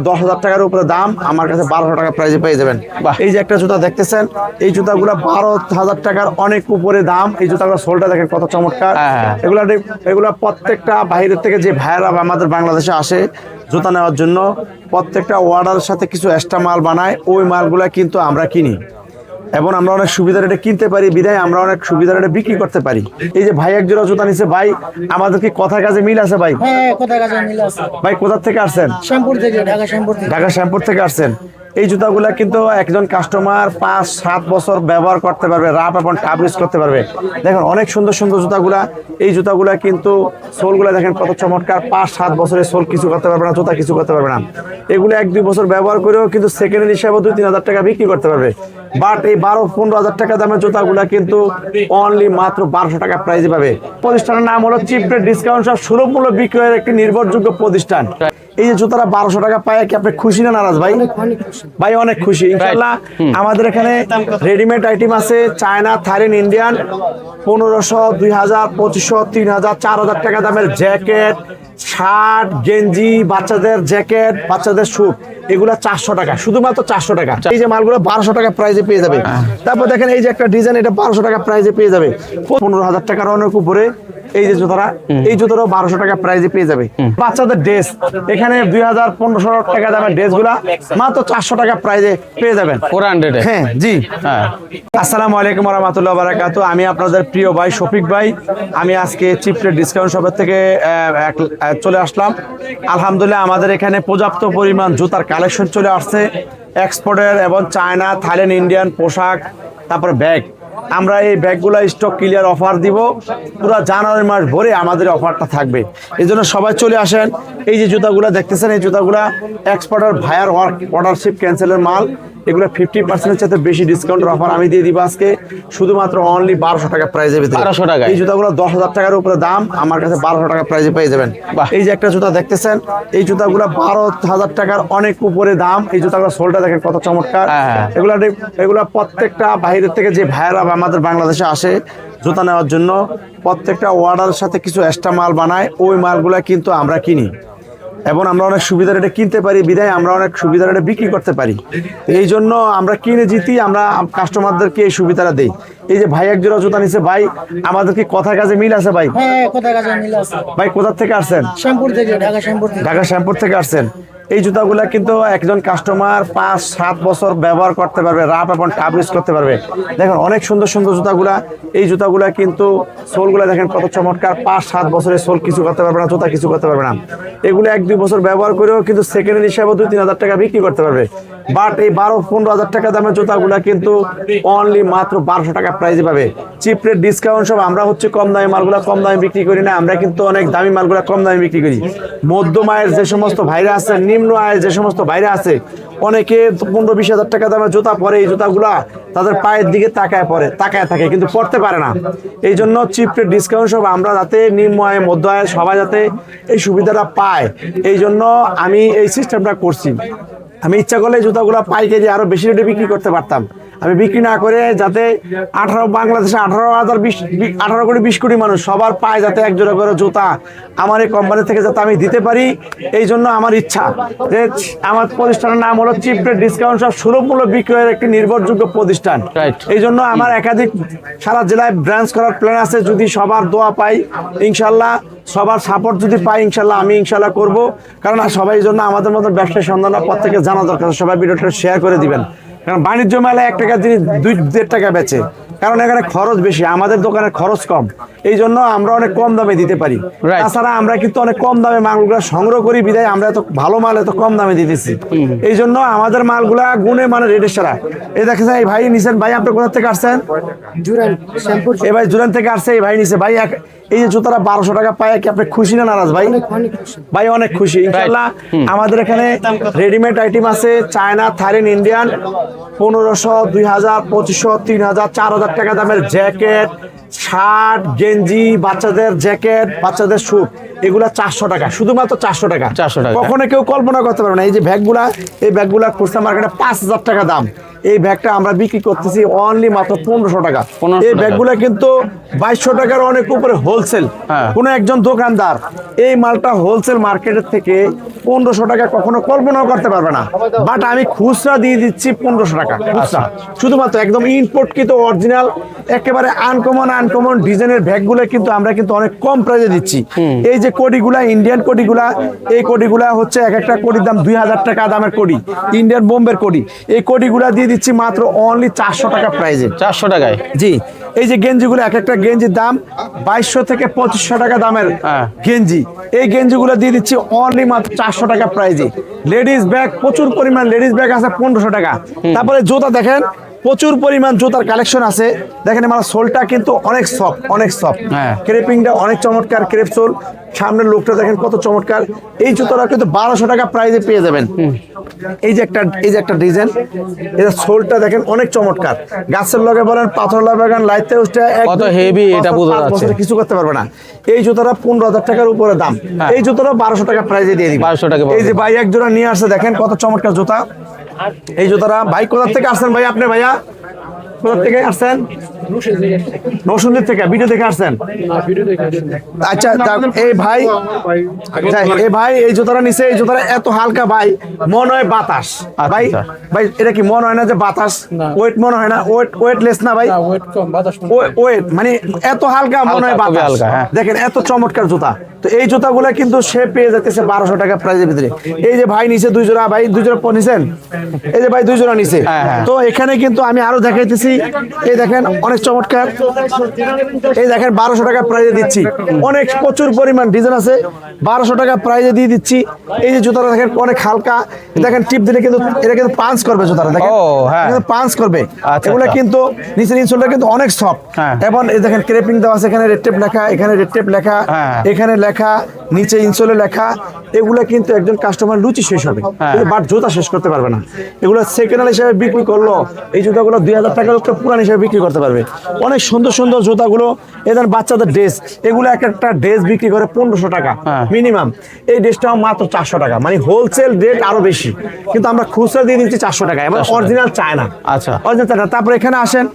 10,000 টাকার উপরে দাম, আমার কাছে 1200 টাকা প্রাইজে পেয়ে যাবেন। এই যে একটা জুতা দেখতেছেন, এই জুতাগুলো 12,000 টাকার অনেক উপরে দাম। এই জুতাগুলো সোলটা দেখেন কত চমৎকার। এগুলা প্রত্যেকটা বাইরের থেকে যে ভাইয়েরা আমাদের বাংলাদেশে আসে জুতা নেওয়ার জন্য, প্রত্যেকটা অর্ডারের সাথে কিছু এক্সট্রা মাল বানায়, ওই মালগুলা কিন্তু আমরা কিনি এবং আমরা অনেক সুবিধা রেটে কিনতে পারি, বিধায় আমরা অনেক সুবিধা রেটে বিক্রি করতে পারি। এই যে ভাই এক জোড়া জুতা নিছে, ভাই আমাদের কি কথার কাজে মিল আছে ভাই? হ্যাঁ, কোথায় কাছে মিল আছে। ভাই কোথা থেকে আসছেন? শ্যামপুর থেকে, ঢাকা শ্যামপুর থেকে। ঢাকা শ্যামপুর থেকে আসছেন। এই জুতাগুলা কিন্তু একজন কাস্টমার 5-7 বছর ব্যবহার করতে পারবে, রাফ এবং টাফ ইউজ করতে পারবে। দেখেন অনেক সুন্দর সুন্দর জুতাগুলা। এই জুতাগুলা কিন্তু সোলগুলা দেখেন কত চমৎকার। 5-7 বছরের সোল কিছু করতে পারবে না, জুতা কিছু করতে পারবে না। এগুলো 1-2 বছর ব্যবহার করেও কিন্তু সেকেন্ড হ্যান্ড হিসাবে 2-3 হাজার টাকা বিক্রি করতে পারবে। বাট এই 12-15 হাজার টাকা দামের জুতাগুলা কিন্তু অনলি মাত্র 1200 টাকা প্রাইজে পাবে। প্রতিষ্ঠানের নাম হলো চিপ রেট ডিসকাউন্ট সব সুলভ মূল্য বিক্রয়ের একটি নির্ভরযোগ্য প্রতিষ্ঠান। এই যে জুতারা 1200 টাকা পায়, কি আপনি খুশি না নারাজ ভাই? ভাই অনেক খুশি ইনশাআল্লাহ। আমাদের এখানে রেডিমেড আইটেম আছে, চায়না, থাইল্যান্ড, ইন্ডিয়ান। 1500, 2000, 2500, 3000, 4000 টাকা দামের জ্যাকেট, শার্ট, গেঞ্জি, বাচ্চাদের জ্যাকেট, বাচ্চাদের স্যুট, এগুলা 400 টাকা, শুধুমাত্র 400 টাকা। এই যে মালগুলো 1200 টাকা প্রাইজে পেয়ে যাবে। তারপর দেখেন এই যে একটা ডিজাইন, এটা 1200 টাকা প্রাইজে পেয়ে যাবে। 15,000 টাকার অনেক উপরে এই যে জুতারা, এই জুতারও 1200 টাকা প্রাইজে পেয়ে যাবে। বাচ্চাদের ড্রেস এখানে 2000-1500 টাকা দামের ড্রেস গুলা মাত্র 400 টাকা প্রাইজে পেয়ে যাবেন। 400 হ্যাঁ জি। আসসালামু আলাইকুম ওয়া রাহমাতুল্লাহি ওয়া বারাকাতুহু। আমি আপনাদের প্রিয় ভাই শফিক ভাই। আমি আজকে চিপ রেট ডিসকাউন্ট শপের থেকে চলে আসলাম। আলহামদুলিল্লাহ আমাদের এখানে পর্যাপ্ত পরিমাণ জুতার কালেকশন চলে আসছে, এক্সপোর্টের এবং চায়না, থাইল্যান্ড, ইন্ডিয়ান পোশাক, তারপর ব্যাগ। আমরা এই ব্যাগগুলো স্টক ক্লিয়ার অফার দিব, পুরো জানুয়ারি মাস ভরে আমাদের অফারটা থাকবে। এই জন্য সবাই চলে আসেন। এই যে জুতাগুলো দেখতেছেন, এই জুতাগুলো এক্সপোর্টার ভায়ার অর্ডারশিপ ক্যান্সেলের মাল। এগুলো 50% চাইতে বেশি ডিসকাউন্টের অফার আমি দিয়ে দিব আজকে, শুধুমাত্র অনলি 1200 টাকা প্রাইজে পেয়ে যাবেন। 1200 টাকা। এই জুতাগুলো 10,000 টাকার উপরে দাম, আমার কাছে 1200 টাকা প্রাইজে পেয়ে যাবেন। এই যে একটা জুতা দেখতেছেন, এই জুতাগুলো 12,000 টাকার অনেক উপরে দাম। এই জুতাগুলো সোলটা দেখেন কত চমৎকার। এগুলা প্রত্যেকটা বাইরের থেকে যে ভাইয়েরা আমাদের বাংলাদেশে আসে জুতা নেওয়ার জন্য, প্রত্যেকটা অর্ডারের সাথে কিছু এক্সট্রা মাল বানায়, ওই মালগুলা কিন্তু আমরা কিনি এবং আমরা অনেক সুবিধা রেটে কিনতে পারি, বিধায় আমরা অনেক সুবিধা রেটে বিক্রি করতে পারি। এই জন্য আমরা কিনে জিতি, আমরা কাস্টমারদেরকে এই সুবিধাটা দেই। এই যে ভাই এক জোড়া জুতা নিছে, ভাই আমাদের কি কথার কাজে মিল আছে ভাই? হ্যাঁ, কোথায় কাছে মিল আছে। ভাই কোথা থেকে আসছেন? শ্যামপুর থেকে, ঢাকা শ্যামপুর থেকে। ঢাকা শ্যামপুর থেকে আসছেন। এই জুতাগুলা কিন্তু একজন কাস্টমার 5-7 বছর ব্যবহার করতে পারবে, রাফ এবং টাফ ইউজ করতে পারবে। দেখেন অনেক সুন্দর সুন্দর জুতাগুলা। এই জুতাগুলা কিন্তু সোলগুলা দেখেন কত চমৎকার। 5-7 বছরের সোল কিছু করতে পারবে না, জুতা কিছু করতে পারবে না। এগুলো 1-2 বছর ব্যবহার করেও কিন্তু সেকেন্ড হ্যান্ড হিসাবে 2-3 হাজার টাকা বিক্রি করতে পারবে। বাট এই 12-15 হাজার টাকা দামের জুতাগুলা কিন্তু অনলি মাত্র 1200 টাকা প্রাইজে পাবে। চিপ রেট ডিসকাউন্ট সব। আমরা হচ্ছে কম দামি মালগুলা কম দামে বিক্রি করি না, আমরা কিন্তু অনেক দামি মালগুলা কম দামে বিক্রি করি। মধ্যম আয়ের যে সমস্ত ভাইরা আছে, নিম্ন আয়ের যে সমস্ত ভাইরা আছে, অনেকে 15-20 হাজার টাকা দামের জুতা পরে, এই জুতাগুলা তাদের পায়ের দিকে তাকায় থাকে কিন্তু পড়তে পারে না। এই জন্য চিপ রেট ডিসকাউন্ট সব আমরা যাতে নিম্ন আয় মধ্য আয় সবাই যাতে এই সুবিধাটা পায়, এই জন্য আমি এই সিস্টেমটা করছি। আমি ইচ্ছা করলে জুতাগুলা পাইকারি আরো বেশি রেটে বিক্রি করতে পারতাম। আমি বিক্রি না করে যাতে বাংলাদেশে 18 কোটি 20 কোটি মানুষ সবার পায় যাতে এক জোড়া করে জুতা আমার এই কোম্পানি থেকে যাতে আমি দিতে পারি, এই জন্য আমার ইচ্ছা যে আমার প্রতিষ্ঠানের নাম হলো চিপ রেট ডিসকাউন্ট সব সুলভ মূল্য বিক্রয়ের একটি নির্ভরযোগ্য প্রতিষ্ঠান। এই জন্য আমার একাধিক সারা জেলায় ব্রাঞ্চ করার প্ল্যান আছে। যদি সবার দোয়া পাই ইনশাল্লাহ, সবার সাপোর্ট যদি পাই ইনশাল্লাহ, আমি ইনশাল্লাহ করব। কারণ সবাই জন্য আমাদের মতো ব্যবসায় সন্ধান প্রত্যেকে জানা দরকার। সবাই ভিডিওটা শেয়ার করে দিবেন। কারণ বাণিজ্য মেলায় 1 টাকা জিনিস 2-1.5 টাকা বেচে, কারণ এখানে খরচ বেশি, আমাদের দোকানে খরচ কম, এই জন্য আমরা অনেক কম দামে দিতে পারি। তাছাড়া আমরা কিন্তু অনেক কম দামে মালগুলা সংগ্রহ করি, বিধায় আমরা এত ভালো মাল এত কম দামে দিতেছি। এই জন্য আমাদের মালগুলা গুণে মানে রেটের সারা। এই দেখেছেন এই ভাই নিছেন, ভাই আপনি কোথা থেকে আসছেন? জুরান শ্যামপুর। এই ভাই জুরান থেকে আসছে, এই ভাই নিছে। ভাই এই যে জুতারা 1200 টাকা পায়, কি আপনি খুশি না নারাজ ভাই? ভাই অনেক খুশি ইনশাআল্লাহ। আমাদের এখানে রেডিমেড আইটেম আছে, চায়না, থাইল্যান্ড, ইন্ডিয়ান। 1500, 2000, 2500, 3000, 4000 টাকা দামের জ্যাকেট, শার্ট গেঞ্জি বাচ্চাদের জ্যাকেট বাচ্চাদের স্যুট এগুলা 400 টাকা, শুধুমাত্র 400 টাকা। 400 টাকা। কখনো কেউ কল্পনা করতে পারবে না এই যে ব্যাগগুলা খুচরা মার্কেটে 5000 টাকা দাম, এই ব্যাগটা আমরা বিক্রি করতেছি অনলি মাত্র 1500 টাকা। 1500 এই টাকা। ব্যাগগুলা কিন্তু 2200 টাকার অনেক উপরে হোলসেল। হ্যাঁ। কোন একজন দোকানদার এই মালটা হোলসেল মার্কেটের থেকে 1500 টাকা কখনো কল্পনাও করতে পারবে না, বাট আমি খুচরা দিয়ে দিচ্ছি 1500 টাকা খুচরা। শুধুমাত্র একদম ইম্পোর্ট কিন্তু অরিজিনাল একেবারে আনকমন ডিজাইনের ব্যাগগুলো কিন্তু আমরা কিন্তু অনেক কম প্রাইসে দিচ্ছি। এই যে কোডিগুলা ইন্ডিয়ান কোডিগুলা, এই কোডিগুলা হচ্ছে এক একটা কোডির দাম 2000 টাকা দামের কোডি, ইন্ডিয়ান বোম্বের কোডি। এই কোডিগুলা দিয়ে দিচ্ছি মাত্র অনলি 400 টাকা প্রাইসে। 400 টাকায়। জি, এই যে গেঞ্জিগুলো এক একটা গেঞ্জির দাম 2200 থেকে 2500 টাকা দামের হ্যাঁ। গেঞ্জি, এই গেঞ্জিগুলো দিয়ে দিচ্ছি অনলি মাত্র 400 টাকা প্রাইজে। লেডিস ব্যাগ প্রচুর পরিমাণ লেডিস ব্যাগ আছে 1500 টাকা। তারপরে জুতা দেখেন প্রচুর পরিমাণ জুতার কালেকশন আছে। দেখেন আমার সোলটা কিন্তু অনেক সফট, হ্যাঁ। ক্রেপিংটা অনেক চমৎকার, ক্রেপ সোল। সামনের লোকটা দেখেন কত চমৎকার। এই জুতোটা কিন্তু 1200 টাকা প্রাইজে পেয়ে যাবেন। এই যে একটা ডিজাইন, এটা সোলটা দেখেন অনেক চমৎকার। গাছের লগে বলেন পাথর লাগান লাইতে কত heavy এটা বোঝা যাচ্ছে। কিছু করতে পারবে না। এই জুতোটা 15000 টাকার উপরে দাম। এই জুতোটা 1200 টাকা প্রাইজে দিয়ে দিই। 1200 টাকা। এই যে ভাই এক জোড়া নিয়ে আসছে দেখেন কত চমৎকার জুতা। এই জুতাটা ভাই কোথা থেকে আসছেন ভাই? আপনি ভাইয়া কোথা থেকে আসছেন? নরসিংদী থেকে ভিডিও দেখে আসছেন? আচ্ছা এই ভাই এই জুতাটা নিচে, এই জুতাটা এত হালকা ভাই মনে হয় বাতাস। ভাই ভাই এটা কি মনে হয় না যে বাতাস? ওয়েট মনে হয় না? ওয়েটলেস না ভাই? ওয়েট মানে এত হালকা মনে হয় হালকা, খুবই বাতাস। হালকা, হ্যাঁ। দেখেন এত চমৎকার জুতা। তো এই জুতাগুলা কিন্তু সে পেয়ে যাচ্ছে 1200 টাকা প্রাইজের ভিতরে। এই যে ভাই নিচে দুই জোড়া, ভাই দুই জোড়া নিছেন? এই যে ভাই দুই জোড়া নিচে। হ্যাঁ, হ্যাঁ। তো এখানে কিন্তু আমি আরো দেখাইতেছি, এই দেখেন অনেক চমৎকার। এই দেখেন 1200 টাকা প্রাইজে দিচ্ছি। অনেক প্রচুর পরিমাণ ডিজাইন আছে, 1200 টাকা প্রাইজে দিয়ে দিচ্ছি। এই যে জুতাটা দেখেন অনেক হালকা, দেখেন টিপ দিলে কিন্তু এটা কিন্তু পাঞ্চ করবে জুতাটা, দেখেন ও, হ্যাঁ। পাঞ্চ করবে। আচ্ছা, এগুলো আচ্ছা। কিন্তু নিচের ইনসোলটা কিন্তু অনেক সফট। হ্যাঁ। এবং এই দেখেন ক্রেপিং দেওয়া আছে, এখানে রেড টেপ লেখা, এখানে রেড টেপ লেখা, হ্যাঁ। এখানে লেখা, নিচে ইনসোলে লেখা। এগুলা কিন্তু একজন কাস্টমার লুচি শেষ হবে, হ্যাঁ। কিন্তু বাট জুতা শেষ করতে পারবে না। এগুলো সেকেন্ড হ্যান্ড হিসেবে বিক্রি করলো এই জুতাগুলো 2000 টাকার উপরে পুরান হিসেবে বিক্রি করতে পারবে। অনেক সুন্দর সুন্দর জুতাগুলো, এদের বাচ্চাদের ড্রেস, এগুলো এক একটা ড্রেস বিক্রি করে 1500 টাকা হ্যাঁ। মিনিমাম। এই ড্রেসটাও মাত্র 400 টাকা, মানে হোলসেল রেট আরো বেশি, কিন্তু আমরা খুচরা দিয়ে দিচ্ছি 400 টাকা এবং অরিজিনাল চায় না। আচ্ছা। অরিজিনাল চায় না। তারপরে এখানে আসেন,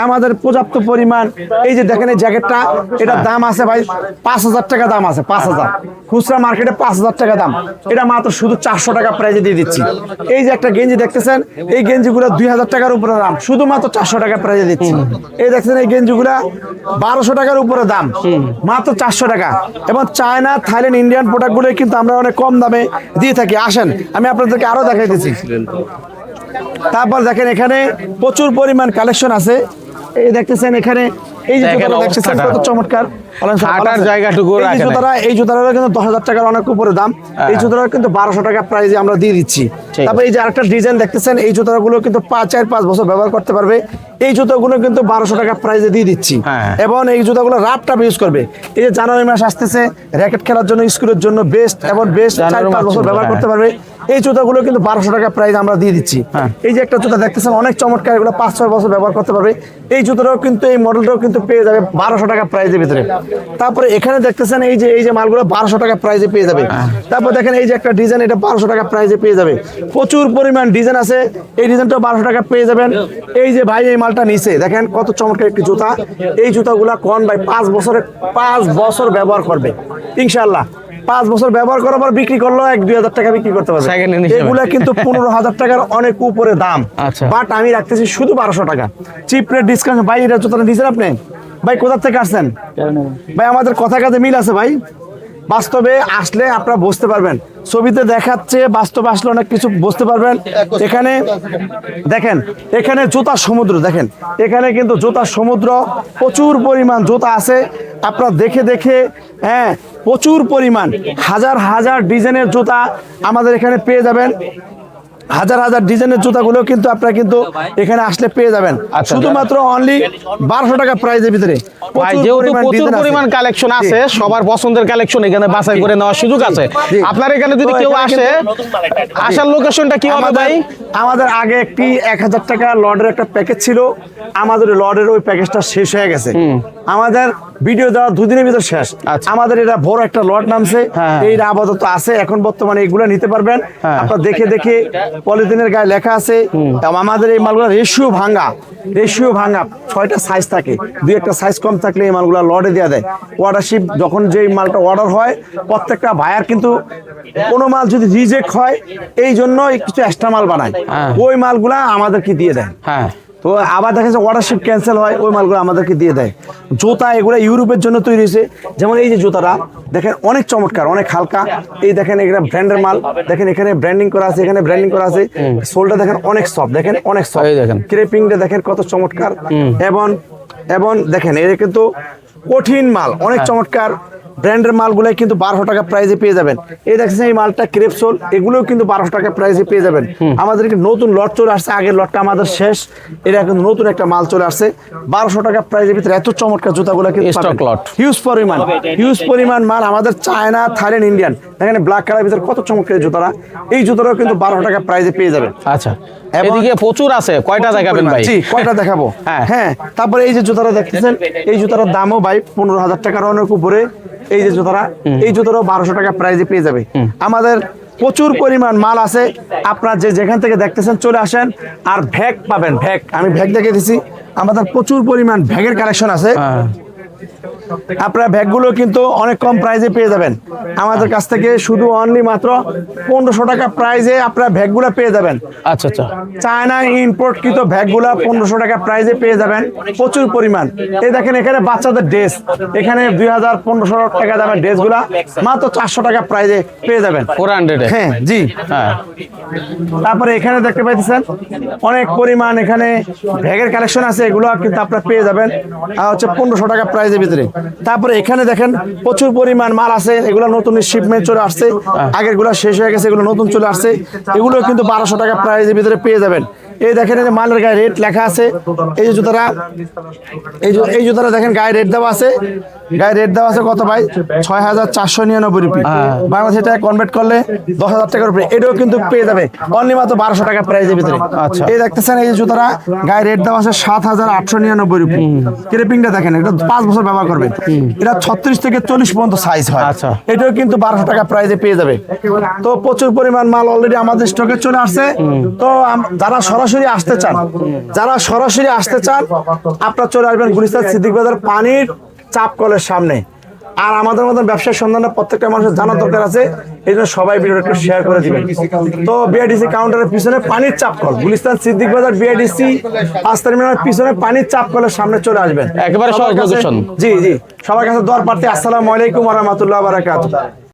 আমাদের পর্যাপ্ত পরিমাণ এই যে দেখেন এই জ্যাকেটটা, এটার দাম আছে ভাই 5000 টাকা দাম আছে, 5000। খুচরা মার্কেটে 5000 টাকা দাম, এটা মাত্র শুধু 400 টাকা প্রাইজে দিয়ে দিচ্ছি। এই যে একটা গেঞ্জি দেখতেছেন, এই গেঞ্জিগুলো 2000 টাকার উপরে দাম, শুধুমাত্র 400 টাকা প্রাইজে দিচ্ছি। এই দেখছেন এই গেঞ্জিগুলা 1200 টাকার উপরে দাম, মাত্র 400 টাকা। এবং চায়না থাইল্যান্ড ইন্ডিয়ান প্রোডাক্টগুলো কিন্তু আমরা অনেক কম দামে দিয়ে থাকি। আসেন আমি আপনাদেরকে আরো দেখাইতেছি। তারপর দেখেন এখানে প্রচুর পরিমাণ কালেকশন আছে। এই দেখতেছেন এখানে এই যে দেখেন জুতাটা দেখতেছেন অবস্থাটা। কত চমৎকার। হাঁটার জায়গাটুকু এই যে রাখেন। এই জুতাটা কিন্তু 10000 টাকার অনেক উপরে দাম। এই জুতাটা কিন্তু 1200 টাকা প্রাইজে আমরা দিয়ে দিচ্ছি। ঠিক তারপর এই যে আরেকটা ডিজাইন দেখতেছেন, এই জুতাগুলো কিন্তু 4-5 বছর ব্যবহার করতে পারবে। এই জুতাগুলো কিন্তু 1200 টাকা প্রাইজে দিয়ে দিচ্ছি। হ্যাঁ। এবং এই জুতাগুলো রাফটাপ ইউজ করবে। এই যে জানুয়ারি মাস আসতেছে, র‍্যাকেট খেলার জন্য, স্কুলের জন্য বেস্ট এবং বেস্ট, জানুয়ারি 4-5 মাস বছর ছিল, ব্যবহার হ্যাঁ। করতে পারবে। এই জুতাগুলো কিন্তু 1200 টাকা প্রাইস আমরা দিয়ে দিচ্ছি। হ্যাঁ। এই যে একটা জুতা দেখতেছেন অনেক চমৎকার, এগুলো 5-6 বছর ব্যবহার করতে পারবে। এই জুতাটাও কিন্তু এই মডেলটাও কিন্তু পেয়ে যাবে 1200 টাকা প্রাইজের ভিতরে। তারপরে এখানে দেখতেছেন এই যে মালগুলো 1200 টাকা প্রাইজে পেয়ে যাবে। তারপর দেখেন এই যে একটা ডিজাইন, এটা 1200 টাকা প্রাইজে পেয়ে যাবে। প্রচুর পরিমাণ ডিজাইন আছে, এই ডিজাইনটা 1200 টাকা পেয়ে যাবেন। এই যে ভাই এই মালটা নিচে দেখেন কত চমৎকার একটি জুতা। এই জুতাগুলা কোন ভাই 5 বছর ব্যবহার করবে ইনশাআল্লাহ। 5 বছর ব্যবহার করার পর বিক্রি করলো 1-2000 টাকা বিক্রি করতে পারবে। Second hand হিসেবে। এগুলা কিন্তু 15000 টাকার অনেক উপরে দাম। আচ্ছা। বাট আমি রাখতেছি শুধু 1200 টাকা চিপ রেট ডিসকাউন্ট। ভাই এটা জুতাটা দিয়েছেন আপনি? ভাই কোথা থেকে আসছেন ভাই? আমাদের কথা কাজে মিল আছে ভাই। বাস্তবে আসলে আপনারা বুঝতে পারবেন, ছবিতে দেখাচ্ছে, বাস্তবে আসলে অনেক কিছু বুঝতে পারবেন। এখানে দেখেন, এখানে জুতার সমুদ্র দেখেন, এখানে কিন্তু জুতার সমুদ্র, প্রচুর পরিমাণ জুতা আছে। আপনারা দেখে হ্যাঁ প্রচুর পরিমাণ হাজার ডিজাইনের জুতা আমাদের এখানে পেয়ে যাবেন। হাজার ডিজাইনের জুতাগুলো কিন্তু আপনারা কিন্তু এখানে আসলে পেয়ে যাবেন আচ্ছা, শুধুমাত্র অনলি 1200 টাকা প্রাইজের ভিতরে। ভাই প্রচুর যেহেতু পরিমাণ প্রচুর ডিজাইন আছে। পরিমাণ কালেকশন আছে, সবার পছন্দের কালেকশন এখানে বাছাই করে নেওয়ার সুযোগ আছে। জি। আপনার এখানে যদি তো কেউ এখানে আসে, আসার লোকেশনটা কি হবে ভাই? আমাদের আগে একটি 1000 টাকা লটের একটা প্যাকেজ ছিল, আমাদের লটের ওই প্যাকেজটা শেষ হয়ে গেছে। আমাদের ভিডিও দেওয়া 2 দিনের ভিতর শেষ। আচ্ছা। আমাদের এটা বড় একটা লট নামছে, হ্যাঁ। এইটা আপাতত আছে এখন বর্তমানে, এগুলো নিতে পারবেন। হ্যাঁ। আপনারা দেখে দেখে পলিথিনের গায়ে লেখা আছে, এবং আমাদের এই মালগুলো রেশিও ভাঙা, 6টা সাইজ থাকে, 2-1টা সাইজ কম থাকলে এই মালগুলো লটে দেওয়া দেয়। অর্ডারশিপ যখন যেই মালটা অর্ডার হয়, প্রত্যেকটা ভাইয়ার কিন্তু কোনো মাল যদি রিজেক্ট হয়, এই জন্য কিছু এক্সট্রা মাল বানায়, হ্যাঁ। ওই মালগুলা আমাদেরকে দিয়ে দেয়। হ্যাঁ, তো আবার দেখা যাচ্ছে অর্ডারশিপ ক্যান্সেল হয়, ওই মালগুলো আমাদেরকে দিয়ে দেয়। জুতা এগুলো ইউরোপের জন্য তৈরি হয়েছে। যেমন এই যে জুতাটা দেখেন, অনেক চমৎকার, অনেক হালকা। এই দেখেন এগুলো ব্র্যান্ডের মাল, দেখেন এখানে ব্র্যান্ডিং করা আছে, এখানে ব্র্যান্ডিং করা আছে। সোলটা দেখেন অনেক সফট, দেখেন অনেক সফট। এই দেখেন। ক্রেপিংটা দেখেন কত চমৎকার। এবং এবং দেখেন এটা কিন্তু কঠিন মাল, অনেক চমৎকার। ব্র্যান্ডের মালগুলো কিন্তু 1200 টাকা প্রাইজে পেয়ে যাবেন। এই দেখছেন এই মালটা ক্রেপসোল, এগুলোও কিন্তু 1200 টাকা প্রাইজে পেয়ে যাবেন। আমাদের কিন্তু নতুন লট চলে আসছে, আগের লটটা আমাদের শেষ, এটা কিন্তু নতুন একটা মাল চলে আসছে 1200 টাকা প্রাইজের ভিতরে। এত চমৎকার জুতাগুলো কিন্তু Stock lot। হিউজ পরিমাণ মাল আমাদের, চায়না, থাইল্যান্ড, ইন্ডিয়ান। দেখেন ব্ল্যাক কালার ভিতরে কত চমৎকার এই জুতারা, এই জুতারাও কিন্তু 1200 টাকা প্রাইজে পেয়ে যাবেন। আচ্ছা, এবং- এদিকে প্রচুর আছে, কয়টা দেখাবেন ভাই? জি, কয়টা দেখাবো? হ্যাঁ। হ্যাঁ, তারপরে এই যে জুতাটা দেখতেছেন, এই জুতাটার দামও ভাই 15,000 টাকার অনেক উপরে। এই যে জুতাটা, এই জুতাটাও 1200 টাকা প্রাইজে পেয়ে যাবে। আমাদের প্রচুর পরিমাণ মাল আছে, আপনারা যে যেখান থেকে দেখতেছেন চলে আসেন। আর ভ্যাগ পাবেন, ভ্যাগ আমি ভ্যাগ দেখে দিছি, আমাদের প্রচুর পরিমাণ ভ্যাগের কালেকশন আছে। হ্যাঁ। আপনারা ব্যাগগুলো কিন্তু অনেক কম প্রাইজে পেয়ে যাবেন আমাদের কাছ থেকে, শুধু অনলি মাত্র 1500 টাকা প্রাইজে আপনারা ব্যাগগুলো পেয়ে যাবেন। আচ্ছা আচ্ছা, চায়না ইম্পোর্টকৃত ব্যাগগুলো 1500 টাকা প্রাইজে পেয়ে যাবেন, প্রচুর পরিমাণ। এই দেখেন এখানে বাচ্চাদের ড্রেস, এখানে 2000-1500 টাকা দামের ড্রেসগুলা মাত্র 400 টাকা প্রাইজে পেয়ে যাবেন। 400 এ? হ্যাঁ জি। হ্যাঁ, তারপরে এখানে দেখতে পাইতেছেন অনেক পরিমাণ এখানে ব্যাগের কালেকশন আছে, এগুলো কিন্তু আপনারা পেয়ে যাবেন হচ্ছে 1500 টাকা প্রাইজের ভিতরে। তারপরে এখানে দেখেন প্রচুর পরিমাণ মাল আছে, এগুলো নতুন শিপমেন্ট চলে আসছে, আগেরগুলো শেষ হয়ে গেছে, এগুলো নতুন চলে আসছে, এগুলো কিন্তু 1200 টাকা প্রাইজের ভিতরে পেয়ে যাবেন। এই দেখেন এই যে মালের গায়ে রেট লেখা আছে, এই যে জুতারা, এই জুতারা দেখেন গায়ে রেট দেওয়া আছে, গায়ে রেট দেওয়া আছে কত ভাই? 6499 রুপি। বাংলাদেশে টাকা কনভার্ট করলে 10,000 টাকার উপরে, এটাও কিন্তু পেয়ে যাবে অনলি মাত্র 1200 টাকা প্রাইজের ভিতরে। আচ্ছা। এই দেখতেছেন এই যে জুতারা গায়ে রেট দেওয়া আছে 7899 রুপি। ক্রেপিংটা দেখেন, এটা 5 বছর ব্যবহার করবে, এটা 36 থেকে 40 পর্যন্ত সাইজ হয়। আচ্ছা। এটাও কিন্তু 1200 টাকা প্রাইজে পেয়ে যাবে। তো প্রচুর পরিমাণ মাল অলরেডি আমাদের স্টকে চলে আসছে। তো যারা সরাসরি আসতে চান, আপনারা চলে আসবেন গুলিস্তান সিদ্দিক বাজার পানির চাপ কলের সামনে। আর আমাদের মতন ব্যবসার সন্ধানে প্রত্যেকটা মানুষের জানার দরকার আছে, এই জন্য সবাই ভিডিওটা একটু শেয়ার করে দিবেন। তো বিআইডিসি কাউন্টারের পিছনে পানির চাপ কল, গুলিস্তান সিদ্দিক বাজার বিআইডিসি 5 টার্মিনালের পিছনে পানির চাপ কলের সামনে চলে আসবেন একেবারে সহজ সবার কাছে- লোকেশন। জি জি, সবার কাছে দর প্রার্থী। আসসালামু আলাইকুম ওয়া রাহমাতুল্লাহি ওয়া বারাকাতুহু।